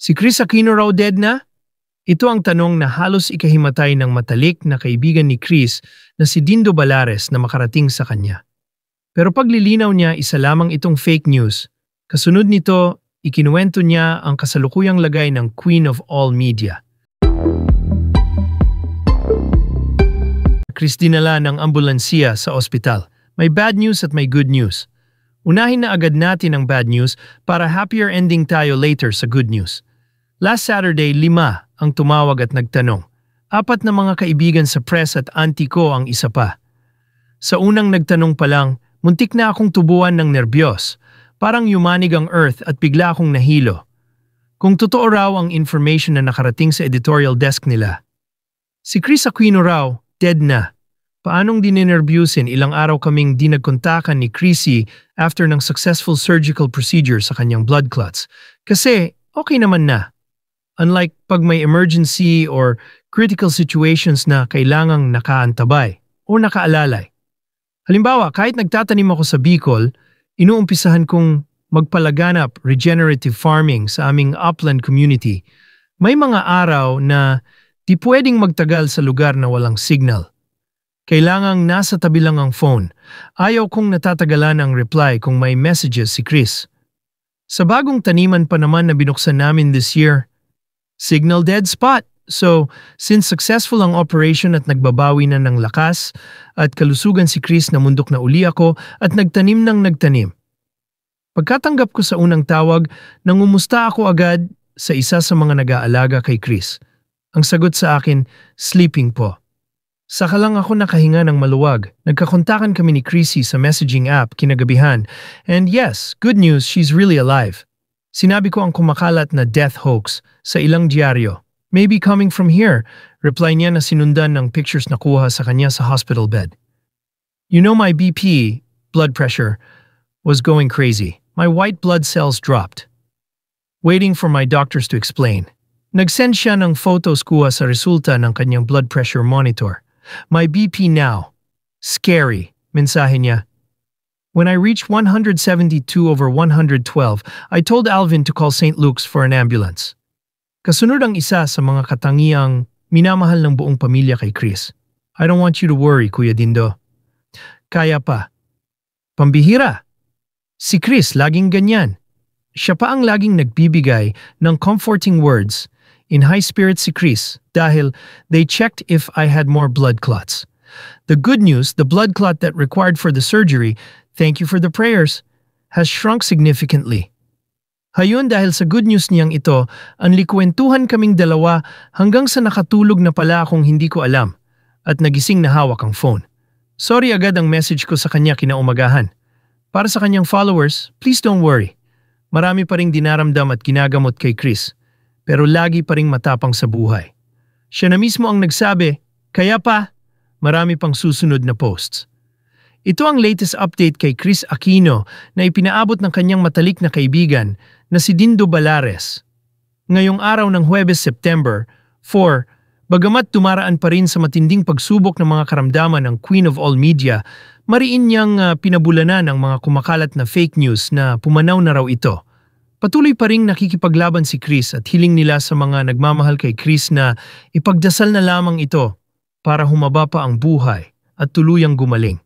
Si Chris Aquino raw dead na? Ito ang tanong na halos ikahimatay ng matalik na kaibigan ni Chris na si Dindo Balares na makarating sa kanya. Pero paglilinaw niya isa lamang itong fake news. Kasunod nito, ikinuwento niya ang kasalukuyang lagay ng Queen of All Media. Chris dinala ng ambulansiya sa ospital. May bad news at may good news. Unahin na agad natin ang bad news para happier ending tayo later sa good news. Last Saturday, 5 ang tumawag at nagtanong. 4 na mga kaibigan sa press at auntie ko ang isa pa. Sa unang nagtanong pa lang, muntik na akong tubuan ng nerbiyos. Parang yumanig ang earth at bigla akong nahilo. Kung totoo raw ang information na nakarating sa editorial desk nila. Si Chris Aquino raw, dead na. Paanong dinenerbyusin ilang araw kaming di nagkontakan ni Chrissy after ng successful surgical procedure sa kanyang blood clots. Kasi okay naman na. Unlike pag may emergency or critical situations na kailangang nakaantabay o nakaalalay. Halimbawa, kahit nagtatanim ako sa Bicol, inuumpisahan kong magpalaganap regenerative farming sa aming upland community. May mga araw na di pwedeng magtagal sa lugar na walang signal. Kailangang nasa tabi lang ang phone. Ayaw kong natatagalan ang reply kung may messages si Chris. Sa bagong taniman pa naman na binuksan namin this year, signal dead spot. So, since successful ang operation at nagbabawi na ng lakas at kalusugan si Chris, namundok na uli ako at nagtanim ng nagtanim. Pagkatanggap ko sa unang tawag, nangumusta ako agad sa isa sa mga nag-aalaga kay Chris. Ang sagot sa akin, sleeping po. Saka lang ako nakahinga ng maluwag. Nagkakontakan kami ni Chrissy sa messaging app kinagabihan. And yes, good news, she's really alive. Sinabi ko ang kumakalat na death hoax sa ilang diaryo. Maybe coming from here, reply niya na sinundan ng pictures na kuha sa kanya sa hospital bed. You know my BP, blood pressure, was going crazy. My white blood cells dropped. Waiting for my doctors to explain. Nag-send siya ng photos kuha sa resulta ng kanyang blood pressure monitor. My BP now. Scary, mensahe niya. When I reached 172/112, I told Alvin to call St. Luke's for an ambulance. Kasunod ang isa sa mga katangiang minamahal ng buong pamilya kay Chris. I don't want you to worry, Kuya Dindo. Kaya pa. Pambihira. Si Chris laging ganyan. Siya pa ang laging nagbibigay ng comforting words. In high spirits si Chris dahil they checked if I had more blood clots. The good news, the blood clot that required for the surgery, thank you for the prayers, has shrunk significantly. Hayun dahil sa good news niyang ito, anlikwentuhan kaming dalawa hanggang sa nakatulog na pala akong hindi ko alam at nagising na hawak ang phone. Sorry agad ang message ko sa kanya kinaumagahan. Para sa kanyang followers, please don't worry. Marami pa ring dinaramdam at ginagamot kay Chris, pero lagi pa ring matapang sa buhay. Siya na mismo ang nagsabi, kaya pa, marami pang susunod na posts. Ito ang latest update kay Chris Aquino na ipinaabot ng kanyang matalik na kaibigan na si Dindo Balares. Ngayong araw ng Huwebes, September 4, bagamat dumaraan pa rin sa matinding pagsubok ng mga karamdaman ng Queen of All Media, mariin niyang pinabulanan ang mga kumakalat na fake news na pumanaw na raw ito. Patuloy pa ring nakikipaglaban si Chris at hiling nila sa mga nagmamahal kay Chris na ipagdasal na lamang ito para humaba pa ang buhay at tuluyang gumaling.